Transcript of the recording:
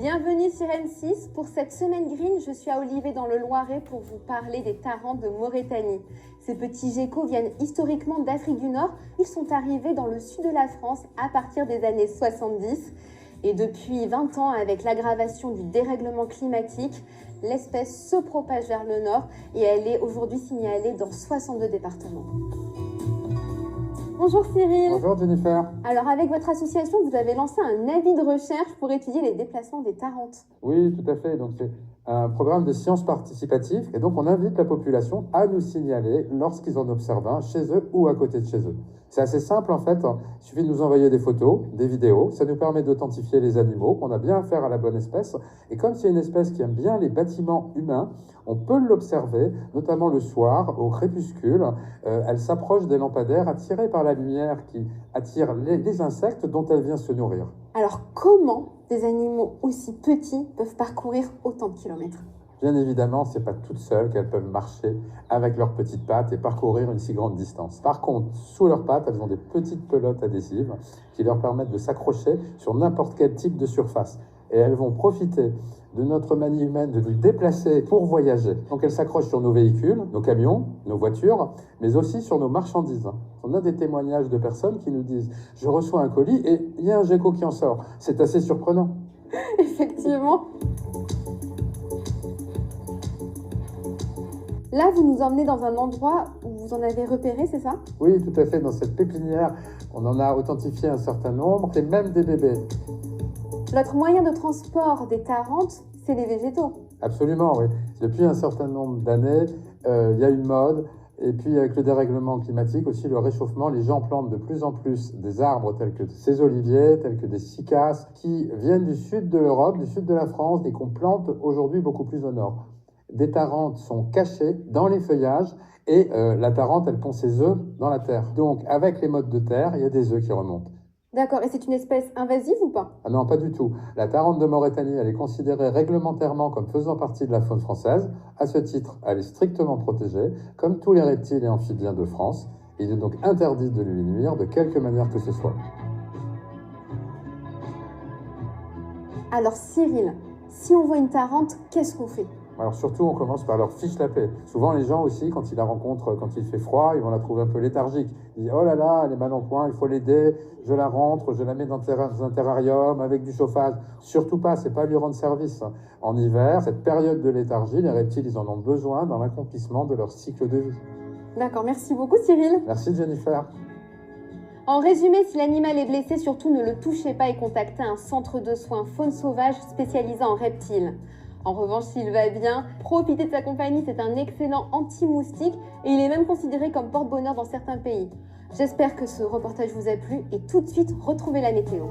Bienvenue sur M6. Pour cette semaine green, je suis à Olivet dans le Loiret pour vous parler des Tarentes de Mauritanie. Ces petits geckos viennent historiquement d'Afrique du Nord. Ils sont arrivés dans le sud de la France à partir des années 70. Et depuis 20 ans, avec l'aggravation du dérèglement climatique, l'espèce se propage vers le nord et elle est aujourd'hui signalée dans 62 départements. Bonjour Cyril. Bonjour Jennifer. Alors avec votre association, vous avez lancé un avis de recherche pour étudier les déplacements des Tarentes. Oui, tout à fait. Donc c'est un programme de sciences participatives et donc on invite la population à nous signaler lorsqu'ils en observent un chez eux ou à côté de chez eux. C'est assez simple en fait, il suffit de nous envoyer des photos, des vidéos, ça nous permet d'authentifier les animaux, qu'on a bien affaire à la bonne espèce. Et comme c'est une espèce qui aime bien les bâtiments humains, on peut l'observer, notamment le soir, au crépuscule. Elle s'approche des lampadaires attirée par la lumière qui attire les insectes dont elle vient se nourrir. Alors comment des animaux aussi petits peuvent parcourir autant de kilomètres ? Bien évidemment, ce n'est pas toutes seules qu'elles peuvent marcher avec leurs petites pattes et parcourir une si grande distance. Par contre, sous leurs pattes, elles ont des petites pelotes adhésives qui leur permettent de s'accrocher sur n'importe quel type de surface. Et elles vont profiter de notre manie humaine de nous déplacer pour voyager. Donc elles s'accrochent sur nos véhicules, nos camions, nos voitures, mais aussi sur nos marchandises. On a des témoignages de personnes qui nous disent « Je reçois un colis et il y a un gecko qui en sort ». C'est assez surprenant. Effectivement. Là, vous nous emmenez dans un endroit où vous en avez repéré, c'est ça ? Oui, tout à fait. Dans cette pépinière, on en a authentifié un certain nombre, et même des bébés. L'autre moyen de transport des Tarentes, c'est les végétaux. Absolument, oui. Depuis un certain nombre d'années, il y a une mode. Et puis, avec le dérèglement climatique, aussi le réchauffement, les gens plantent de plus en plus des arbres tels que ces oliviers, tels que des cycas, qui viennent du sud de l'Europe, du sud de la France, et qu'on plante aujourd'hui beaucoup plus au nord. Des Tarentes sont cachées dans les feuillages et la Tarente, elle pond ses œufs dans la terre. Donc, avec les mottes de terre, il y a des œufs qui remontent. D'accord, et c'est une espèce invasive ou pas ? Ah non, pas du tout. La Tarente de Mauritanie, elle est considérée réglementairement comme faisant partie de la faune française. À ce titre, elle est strictement protégée, comme tous les reptiles et amphibiens de France. Il est donc interdit de lui nuire de quelque manière que ce soit. Alors Cyril, si on voit une Tarente, qu'est-ce qu'on fait ? Alors surtout, on commence par leur fiche la paix. Souvent, les gens aussi, quand ils la rencontrent, quand il fait froid, ils vont la trouver un peu léthargique. Ils disent « Oh là là, elle est mal en point, il faut l'aider, je la rentre, je la mets dans un terrarium avec du chauffage. » Surtout pas, c'est pas lui rendre service. En hiver, cette période de léthargie, les reptiles, ils en ont besoin dans l'accomplissement de leur cycle de vie. D'accord, merci beaucoup Cyril. Merci Jennifer. En résumé, si l'animal est blessé, surtout ne le touchez pas et contactez un centre de soins faune sauvage spécialisé en reptiles. En revanche, s'il va bien, profitez de sa compagnie, c'est un excellent anti-moustique et il est même considéré comme porte-bonheur dans certains pays. J'espère que ce reportage vous a plu et tout de suite, retrouvez la météo.